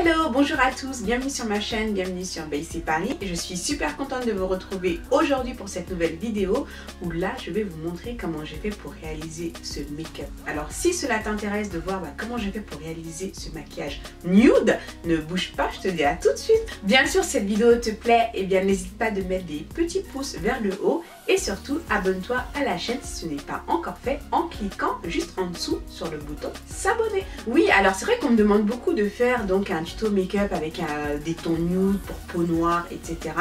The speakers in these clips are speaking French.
Hello, bonjour à tous, bienvenue sur ma chaîne, bienvenue sur BC Paris. Je suis super contente de vous retrouver aujourd'hui pour cette nouvelle vidéo où là je vais vous montrer comment j'ai fait pour réaliser ce make-up. Alors si cela t'intéresse de voir comment j'ai fait pour réaliser ce maquillage nude, ne bouge pas, je te dis à tout de suite. Bien sûr, cette vidéo te plaît, et bien n'hésite pas de mettre des petits pouces vers le haut et surtout abonne-toi à la chaîne si ce n'est pas encore fait en cliquant juste en dessous sur le bouton s'abonner. Oui, alors c'est vrai qu'on me demande beaucoup de faire donc un tuto make-up avec des tons nude pour peau noire, etc.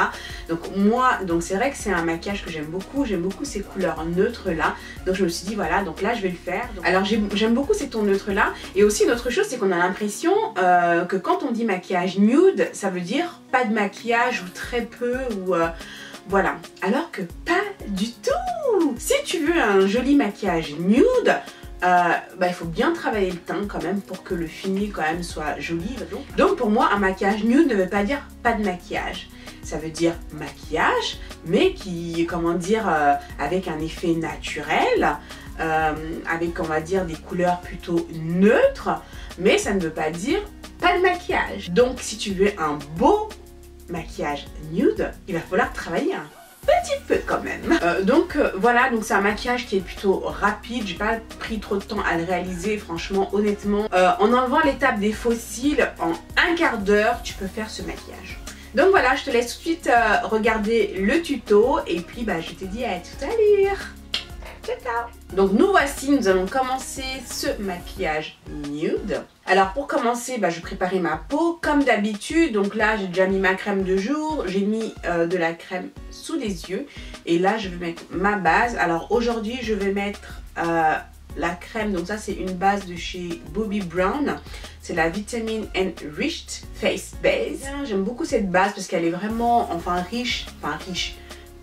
Donc moi, c'est vrai que c'est un maquillage que j'aime beaucoup ces couleurs neutres là. Donc je me suis dit voilà, donc là je vais le faire. Alors j'aime beaucoup ces tons neutres là. Et aussi une autre chose, c'est qu'on a l'impression que quand on dit maquillage nude, ça veut dire pas de maquillage ou très peu ou voilà. Alors que pas du tout. Si tu veux un joli maquillage nude, il faut bien travailler le teint quand même pour que le fini quand même soit joli. Donc pour moi, un maquillage nude ne veut pas dire pas de maquillage. Ça veut dire maquillage, mais qui, comment dire, avec un effet naturel, avec, on va dire, des couleurs plutôt neutres, mais ça ne veut pas dire pas de maquillage. Donc si tu veux un beau maquillage nude, il va falloir travailler un petit peu quand même. Voilà, donc c'est un maquillage qui est plutôt rapide. J'ai pas pris trop de temps à le réaliser, franchement, honnêtement. En enlevant l'étape des faux cils, en un quart d'heure, tu peux faire ce maquillage. Donc voilà, je te laisse tout de suite regarder le tuto et puis je te dis à tout à l'heure. Ciao, ciao. Donc nous voici, nous allons commencer ce maquillage nude. Alors pour commencer, je préparais ma peau comme d'habitude. Donc là j'ai déjà mis ma crème de jour, j'ai mis de la crème sous les yeux. Et là je vais mettre ma base. Alors aujourd'hui je vais mettre la crème, donc ça c'est une base de chez Bobbi Brown. C'est la Vitamin Enriched Face Base. J'aime beaucoup cette base parce qu'elle est vraiment, riche.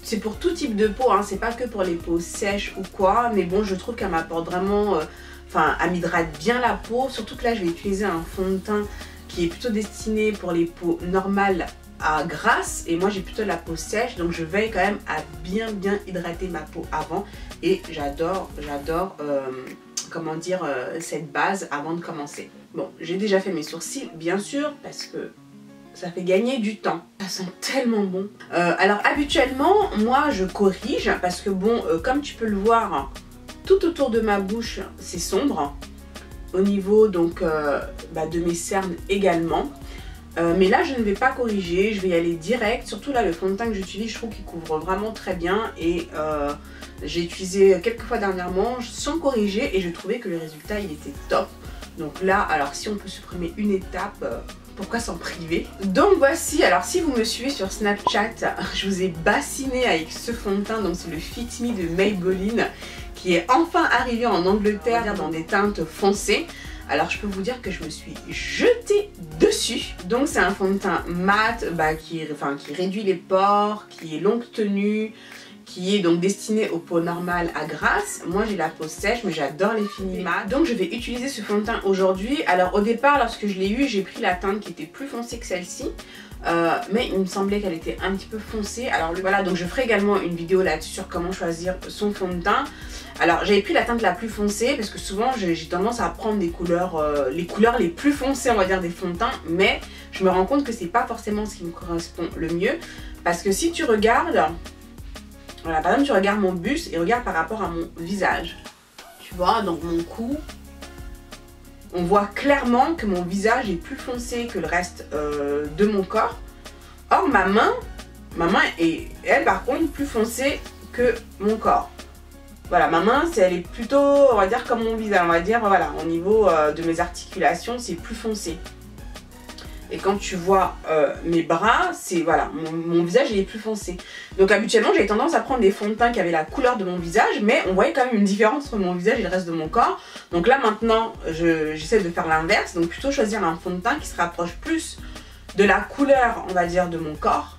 C'est pour tout type de peau, hein, c'est pas que pour les peaux sèches ou quoi, mais bon, je trouve qu'elle m'apporte vraiment, elle m'hydrate bien la peau, surtout que là, je vais utiliser un fond de teint qui est plutôt destiné pour les peaux normales à grasse, et moi j'ai plutôt la peau sèche, donc je veille quand même à bien hydrater ma peau avant, et j'adore, comment dire, cette base avant de commencer. Bon, j'ai déjà fait mes sourcils, bien sûr, parce que ça fait gagner du temps. Ça sent tellement bon. Alors habituellement, moi je corrige parce que bon, comme tu peux le voir, tout autour de ma bouche, c'est sombre. Au niveau donc de mes cernes également. Mais là je ne vais pas corriger, je vais y aller direct. Surtout là le fond de teint que j'utilise, je trouve qu'il couvre vraiment très bien. Et j'ai utilisé quelques fois dernièrement sans corriger et je trouvais que le résultat il était top. Donc là, alors si on peut supprimer une étape, pourquoi s'en priver? Donc voici, alors si vous me suivez sur Snapchat, je vous ai bassiné avec ce fond de teint, donc c'est le Fit Me de Maybelline qui est enfin arrivé en Angleterre dans des teintes foncées. Alors je peux vous dire que je me suis jetée dessus. Donc c'est un fond de teint mat qui réduit les pores, qui est longue tenue, qui est donc destiné aux peaux normales à grasse. Moi j'ai la peau sèche mais j'adore les finis mat. Donc je vais utiliser ce fond de teint aujourd'hui. Alors au départ lorsque je l'ai eu, j'ai pris la teinte qui était plus foncée que celle-ci. Mais il me semblait qu'elle était un petit peu foncée. Alors voilà, donc je ferai également une vidéo là-dessus sur comment choisir son fond de teint. Alors j'avais pris la teinte la plus foncée parce que souvent j'ai tendance à prendre des couleurs, les couleurs les plus foncées on va dire des fonds de teint. Mais je me rends compte que c'est pas forcément ce qui me correspond le mieux. Parce que si tu regardes, voilà, par exemple tu regardes mon buste et regarde par rapport à mon visage. Tu vois, donc mon cou, on voit clairement que mon visage est plus foncé que le reste de mon corps. Or ma main est, elle par contre, plus foncée que mon corps. Voilà, ma main, elle est plutôt, on va dire, comme mon visage. On va dire, voilà, au niveau de mes articulations, c'est plus foncé. Et quand tu vois mes bras, c'est voilà, mon visage il est plus foncé. Donc habituellement j'avais tendance à prendre des fonds de teint qui avaient la couleur de mon visage, mais on voyait quand même une différence entre mon visage et le reste de mon corps. Donc là maintenant j'essaie de faire l'inverse, donc plutôt choisir un fond de teint qui se rapproche plus de la couleur, on va dire, de mon corps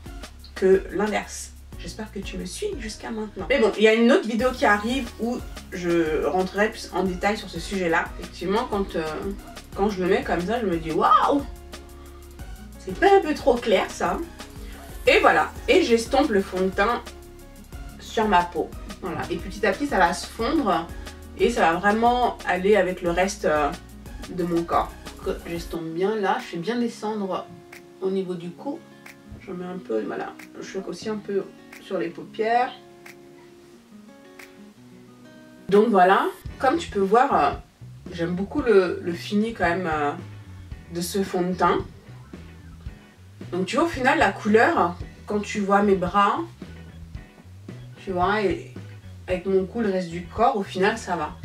que l'inverse. J'espère que tu me suis jusqu'à maintenant. Mais bon, il y a une autre vidéo qui arrive où je rentrerai plus en détail sur ce sujet-là. Effectivement, quand je le mets comme ça, je me dis waouh! C'est pas un peu trop clair ça. Et voilà, et j'estompe le fond de teint sur ma peau. Voilà, et petit à petit ça va se fondre et ça va vraiment aller avec le reste de mon corps. que j'estompe bien là. Je fais bien descendre au niveau du cou. J'en mets un peu, voilà. Je choque aussi un peu sur les paupières. Donc voilà, comme tu peux voir, j'aime beaucoup le fini quand même de ce fond de teint. Donc tu vois au final la couleur, quand tu vois mes bras, tu vois, et avec mon cou, le reste du corps, au final ça va.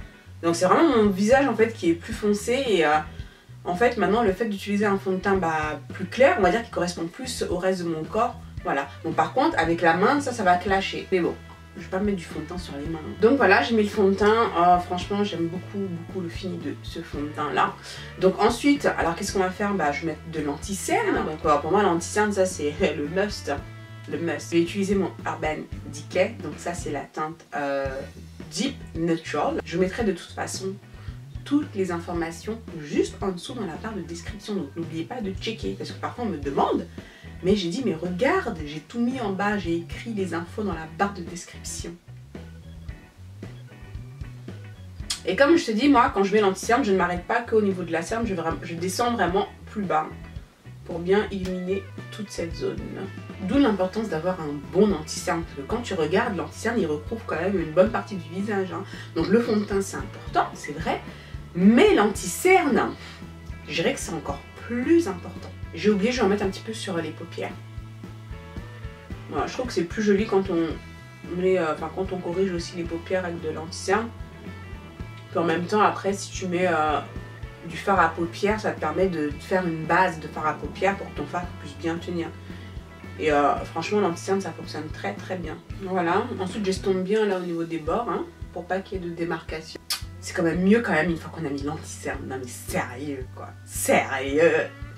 Donc c'est vraiment mon visage en fait qui est plus foncé et en fait maintenant le fait d'utiliser un fond de teint plus clair, on va dire qu'il correspond plus au reste de mon corps, voilà. Bon par contre avec la main ça va clasher, mais bon. Je vais pas mettre du fond de teint sur les mains. Donc voilà, j'ai mis le fond de teint. Oh, franchement, j'aime beaucoup le fini de ce fond de teint là. Donc ensuite, alors qu'est-ce qu'on va faire? Bah, je vais mettre de l'anti-cerne. Donc pour moi, l'anti-cerne, ça c'est le must. Le must. Je vais utiliser mon Urban Decay. Donc ça, c'est la teinte Deep Neutral. Je mettrai de toute façon toutes les informations juste en dessous dans la barre de description. Donc n'oubliez pas de checker parce que parfois on me demande. Mais j'ai dit, mais regarde, j'ai tout mis en bas, j'ai écrit les infos dans la barre de description. Et comme je te dis, moi, quand je mets l'anti-cerne, je ne m'arrête pas qu'au niveau de la cerne, je descends vraiment plus bas pour bien illuminer toute cette zone. D'où l'importance d'avoir un bon anti-cerne, parce que quand tu regardes, l'anti-cerne, il recouvre quand même une bonne partie du visage. Hein. Donc le fond de teint, c'est important, c'est vrai, mais l'anti-cerne, je dirais que c'est encore plus important. J'ai oublié, je vais en mettre un petit peu sur les paupières. Voilà, je trouve que c'est plus joli quand on met, quand on corrige aussi les paupières avec de l'anti-cerne. Puis en même temps, après, si tu mets du fard à paupières, ça te permet de faire une base de fard à paupières pour que ton fard puisse bien tenir. Et franchement, l'anti-cerne, ça fonctionne très très bien. Voilà, ensuite j'estompe bien là au niveau des bords, hein, pour pas qu'il y ait de démarcation. C'est quand même mieux quand même une fois qu'on a mis l'anti-cerne. Non mais sérieux quoi, sérieux.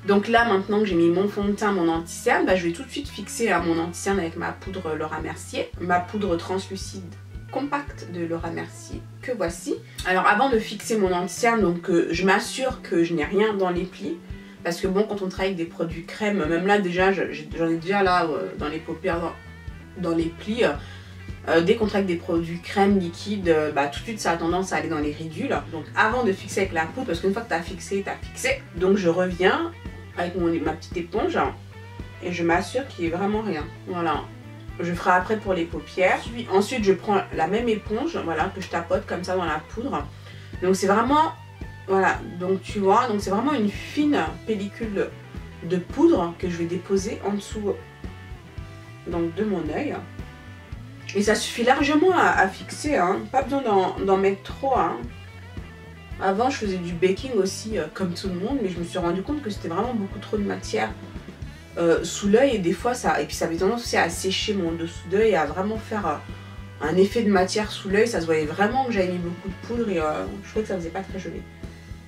Donc là, maintenant que j'ai mis mon fond de teint, mon anti-cerne, bah, je vais tout de suite fixer mon anti-cerne avec ma poudre Laura Mercier. Ma poudre translucide compacte de Laura Mercier, que voici. Alors avant de fixer mon anti-cerne, donc je m'assure que je n'ai rien dans les plis. Parce que bon, quand on travaille avec des produits crème, même là déjà, j'en ai déjà là dans les paupières, dans les plis. Dès qu'on travaille avec des produits crème liquide, bah, tout de suite ça a tendance à aller dans les ridules. Donc avant de fixer avec la poudre, parce qu'une fois que tu as fixé, tu as fixé. Donc je reviens avec ma petite éponge et je m'assure qu'il n'y ait vraiment rien. Voilà. Je ferai après pour les paupières. Ensuite je prends la même éponge, voilà, que je tapote comme ça dans la poudre. Donc c'est vraiment, voilà, donc tu vois, donc c'est vraiment une fine pellicule de poudre que je vais déposer en dessous donc, de mon œil. Et ça suffit largement à fixer, hein. Pas besoin d'en mettre trop. Hein. Avant, je faisais du baking aussi, comme tout le monde, mais je me suis rendu compte que c'était vraiment beaucoup trop de matière sous l'œil. Et des fois, ça avait tendance aussi à sécher mon dessous d'œil et à vraiment faire un effet de matière sous l'œil. Ça se voyait vraiment que j'avais mis beaucoup de poudre et je trouvais que ça faisait pas très joli.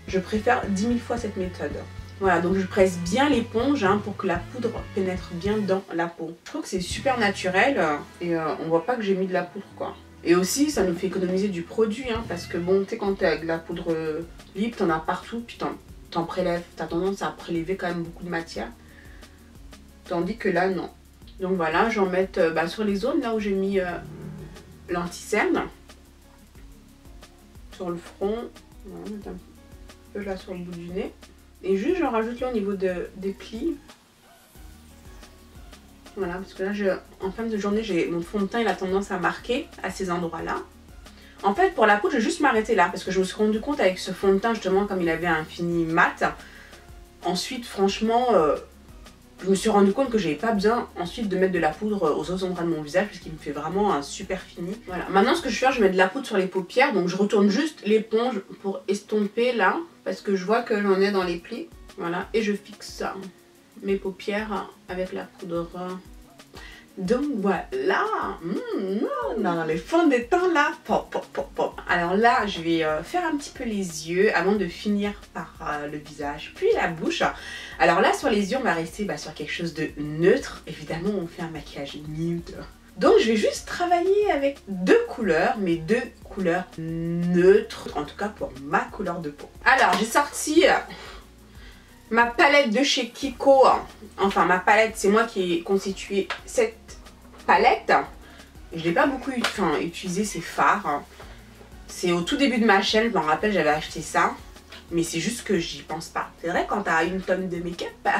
Je préfère 10 000 fois cette méthode. Voilà, donc je presse bien l'éponge hein, pour que la poudre pénètre bien dans la peau. Je trouve que c'est super naturel et on voit pas que j'ai mis de la poudre quoi. Et aussi ça nous fait économiser du produit hein, parce que bon, tu sais quand tu es avec de la poudre libre, t'en as partout puis t'en prélèves. T'as tendance à prélever quand même beaucoup de matière. Tandis que là non. Donc voilà, j'en mets sur les zones là où j'ai mis l'anti-cerne. Sur le front, on va mettre un peu là sur le bout du nez. Et juste j'en rajoute là au niveau des plis. Voilà, parce que là en fin de journée, mon fond de teint il a tendance à marquer à ces endroits là. En fait pour la peau je vais juste m'arrêter là parce que je me suis rendu compte avec ce fond de teint justement comme il avait un fini mat. Ensuite franchement je me suis rendu compte que j'avais pas besoin ensuite de mettre de la poudre aux autres endroits de mon visage puisqu'il me fait vraiment un super fini. Voilà, maintenant ce que je fais, je mets de la poudre sur les paupières, donc je retourne juste l'éponge pour estomper là, parce que je vois que j'en ai dans les plis. Voilà, et je fixe mes paupières avec la poudre. Donc voilà, dans les fonds de teint là, pop, pop, pop, pop. Alors là, je vais faire un petit peu les yeux avant de finir par le visage, puis la bouche. Alors là, sur les yeux, on va rester sur quelque chose de neutre. Évidemment, on fait un maquillage nude. Donc je vais juste travailler avec deux couleurs, mais deux couleurs neutres, en tout cas pour ma couleur de peau. Alors j'ai sorti ma palette de chez Kiko, enfin ma palette, c'est moi qui ai constitué cette palette. Je n'ai pas beaucoup utilisé ces fards. C'est au tout début de ma chaîne, je m'en rappelle, j'avais acheté ça. Mais c'est juste que j'y pense pas. C'est vrai, quand t'as une tonne de make-up, bah,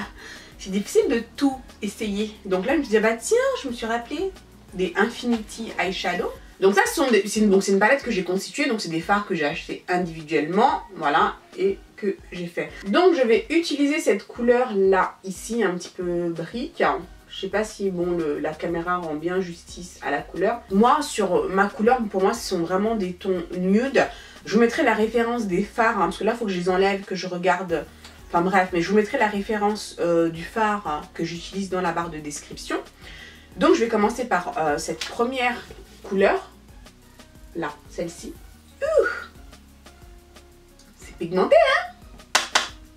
c'est difficile de tout essayer. Donc là, je me suis dit, bah tiens, je me suis rappelé des Infinity Eyeshadow. Donc ça, c'est une palette que j'ai constituée. Donc c'est des fards que j'ai achetés individuellement. Voilà, et que j'ai fait. Donc je vais utiliser cette couleur là, ici, un petit peu brique. Je sais pas si bon, la caméra rend bien justice à la couleur. Moi, sur ma couleur, pour moi, ce sont vraiment des tons nude. Je vous mettrai la référence des fards, hein, parce que là, il faut que je les enlève, que je regarde. Enfin bref, mais je vous mettrai la référence du fard hein, que j'utilise dans la barre de description. Donc je vais commencer par cette première couleur. Là, celle-ci. C'est pigmenté, hein?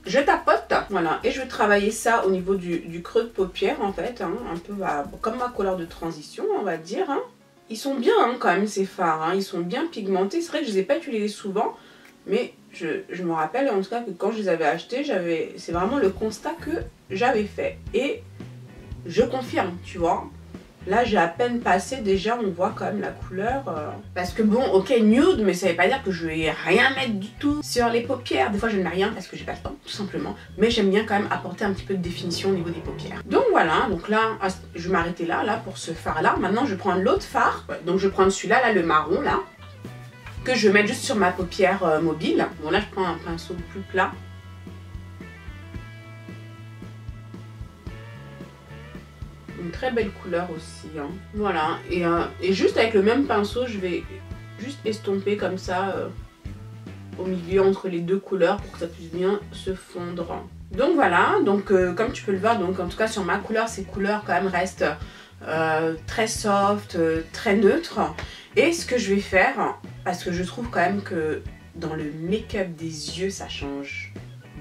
Je tapote, voilà, et je vais travailler ça au niveau du creux de paupière en fait, hein, un peu comme ma couleur de transition, on va dire. Hein. Ils sont bien hein, quand même ces fards, hein, ils sont bien pigmentés. C'est vrai que je ne les ai pas utilisés souvent, mais je me rappelle en tout cas que quand je les avais achetés, c'est vraiment le constat que j'avais fait. Et je confirme, tu vois. Là, j'ai à peine passé, déjà, on voit quand même la couleur. Parce que bon, ok, nude, mais ça veut pas dire que je vais rien mettre du tout sur les paupières. Des fois, je ne mets rien parce que j'ai pas le temps, tout simplement. Mais j'aime bien quand même apporter un petit peu de définition au niveau des paupières. Donc voilà, donc là, je vais m'arrêter là, pour ce fard-là. Maintenant, je prends l'autre fard. Donc, je prends celui-là, là, le marron, là. Que je vais mettre juste sur ma paupière mobile. Bon, là, je prends un pinceau plus plat. Une très belle couleur aussi hein. Voilà et juste avec le même pinceau je vais juste estomper comme ça au milieu entre les deux couleurs pour que ça puisse bien se fondre. Donc voilà, donc comme tu peux le voir, donc en tout cas sur ma couleur, ces couleurs quand même restent très soft, très neutres. Et ce que je vais faire, parce que je trouve quand même que dans le make-up des yeux ça change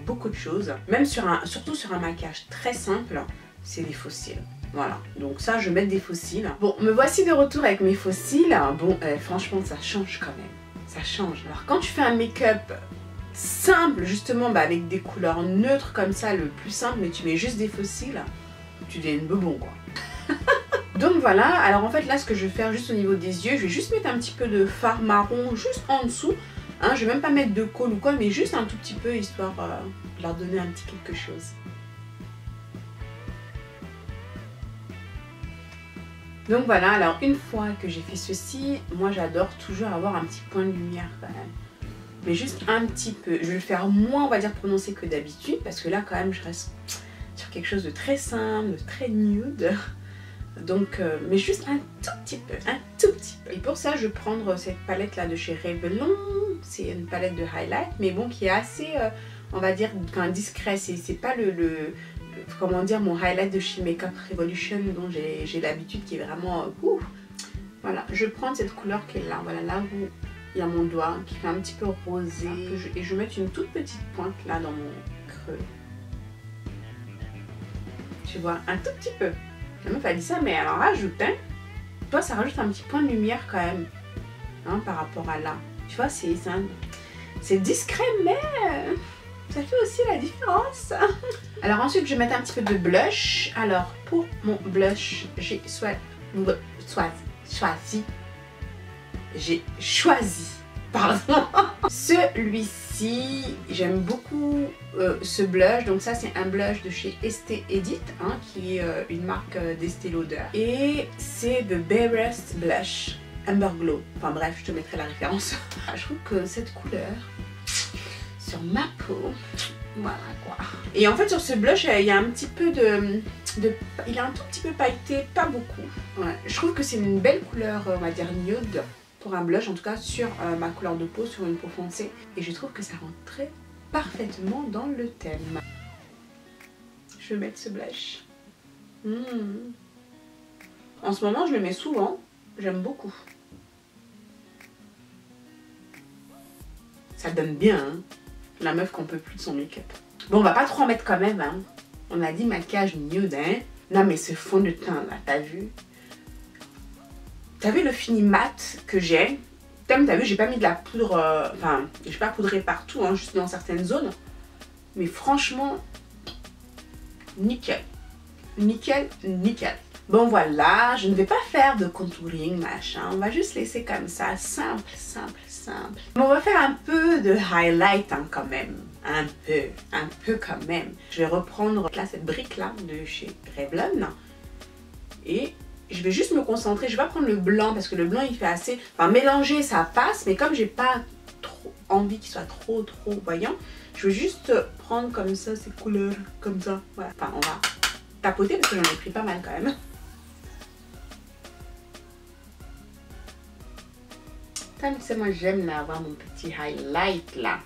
beaucoup de choses, même surtout sur un maquillage très simple, c'est les faux cils. Voilà, donc ça je vais mettre des faux cils. Bon, me voici de retour avec mes faux cils. Bon, franchement ça change quand même, ça change. Alors quand tu fais un make-up simple justement avec des couleurs neutres comme ça, le plus simple, mais tu mets juste des faux cils, tu deviens bebon quoi. Donc voilà, alors en fait là ce que je vais faire juste au niveau des yeux, je vais juste mettre un petit peu de fard marron juste en dessous. Hein, je vais même pas mettre de colle ou quoi, mais juste un tout petit peu histoire de leur donner un petit quelque chose. Donc voilà, alors une fois que j'ai fait ceci, moi j'adore toujours avoir un petit point de lumière quand même. Mais juste un petit peu. Je vais le faire moins, on va dire, prononcé que d'habitude, parce que là quand même je reste sur quelque chose de très simple, de très nude. Donc, mais juste un tout petit peu, un tout petit peu. Et pour ça, je vais prendre cette palette là de chez Revlon. C'est une palette de highlight, mais bon, qui est assez, on va dire, discret. C'est pas comment dire, mon highlight de chez Makeup Revolution dont j'ai l'habitude, qui est vraiment voilà, je vais prendre cette couleur qui est là, voilà, là où il y a mon doigt qui fait un petit peu rosé, et je vais mettre une toute petite pointe là dans mon creux, tu vois, un tout petit peu. La meuf a dit ça, mais alors rajoute, hein, toi ça rajoute un petit point de lumière quand même hein, par rapport à là, tu vois, c'est discret, mais ça fait aussi la différence. Alors ensuite, je vais mettre un petit peu de blush. Alors pour mon blush, j'ai choisi, pardon, celui-ci. J'aime beaucoup ce blush. Donc ça, c'est un blush de chez Estée Edit, hein, qui est une marque d'Estée Lauder. Et c'est The Barest Blush Amber Glow. Enfin bref, je te mettrai la référence. Je trouve que cette couleur sur ma peau, voilà quoi. Et en fait sur ce blush il y a un petit peu il est un tout petit peu pailleté, pas beaucoup. Ouais. Je trouve que c'est une belle couleur, on va dire nude pour un blush, en tout cas sur ma couleur de peau, sur une peau foncée. Et je trouve que ça rentre très parfaitement dans le thème. Je vais mettre ce blush. En ce moment je le mets souvent, j'aime beaucoup. Ça donne bien hein. La meuf qu'on peut plus de son make-up. Bon, on va pas trop en mettre quand même, hein. On a dit maquillage nude, hein. Non, mais ce fond de teint, là, t'as vu? T'as vu le fini mat que j'ai? T'as vu, j'ai pas mis de la poudre... Enfin, j'ai pas poudré partout, hein, juste dans certaines zones. Mais franchement, nickel. Nickel, nickel. Bon, voilà, je ne vais pas faire de contouring, machin. On va juste laisser comme ça, simple, simple, simple. Mais on va faire un peu de highlight, hein, quand même. un peu quand même. Je vais reprendre là cette brique là de chez Revlon et je vais juste me concentrer. Je vais pas prendre le blanc parce que le blanc il fait assez, enfin mélanger ça passe, mais comme j'ai pas trop envie qu'il soit trop voyant, je vais juste prendre comme ça ces couleurs comme ça. Voilà. Enfin on va tapoter parce que j'en ai pris pas mal quand même. Comme ça, moi j'aime là avoir mon petit highlight là.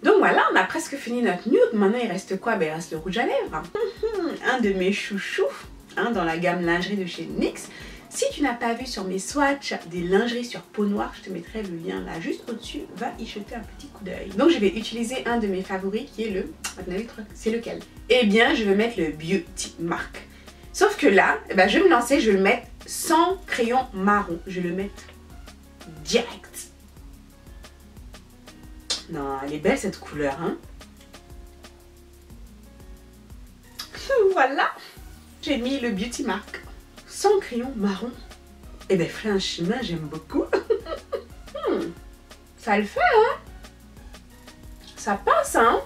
Donc voilà, on a presque fini notre nude. Maintenant il reste quoi? Ben, il reste le rouge à lèvres. Un de mes chouchous dans la gamme lingerie de chez NYX. Si tu n'as pas vu sur mes swatchs des lingeries sur peau noire, je te mettrai le lien là juste au-dessus. Va y jeter un petit coup d'œil. Donc je vais utiliser un de mes favoris qui est le... C'est lequel? Eh bien je vais mettre le Beauty Mark. Sauf que là, ben, je vais me lancer, je vais le mettre sans crayon marron. Je vais le mettre direct. Non, elle est belle cette couleur, hein. Voilà. J'ai mis le Beauty Mark. Sans crayon marron. Et ben franchement, j'aime beaucoup. Ça le fait, hein. Ça passe, hein.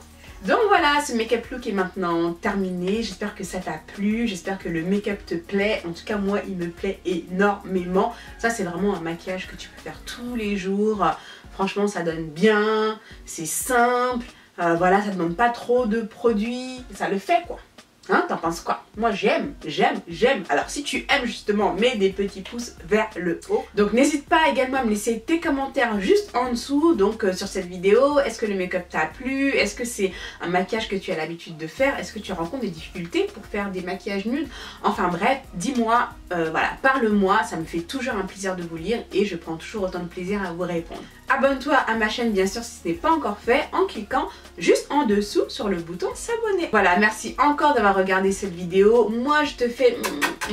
Donc voilà, ce make-up look est maintenant terminé. J'espère que ça t'a plu, j'espère que le make-up te plaît. En tout cas, moi, il me plaît énormément. Ça, c'est vraiment un maquillage que tu peux faire tous les jours. Franchement, ça donne bien, c'est simple. Voilà, ça ne demande pas trop de produits. Ça le fait, quoi. Hein, t'en penses quoi? Moi j'aime. Alors si tu aimes justement, mets des petits pouces vers le haut. Donc n'hésite pas également à me laisser tes commentaires juste en dessous. Donc sur cette vidéo, est-ce que le make-up t'a plu? Est-ce que c'est un maquillage que tu as l'habitude de faire? Est-ce que tu rencontres des difficultés pour faire des maquillages nudes? Enfin bref, dis-moi, voilà, parle-moi. Ça me fait toujours un plaisir de vous lire et je prends toujours autant de plaisir à vous répondre. Abonne-toi à ma chaîne bien sûr si ce n'est pas encore fait en cliquant juste en dessous sur le bouton s'abonner. Voilà, merci encore d'avoir regardé cette vidéo. Moi je te fais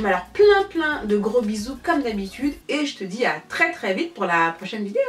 alors plein de gros bisous comme d'habitude et je te dis à très vite pour la prochaine vidéo.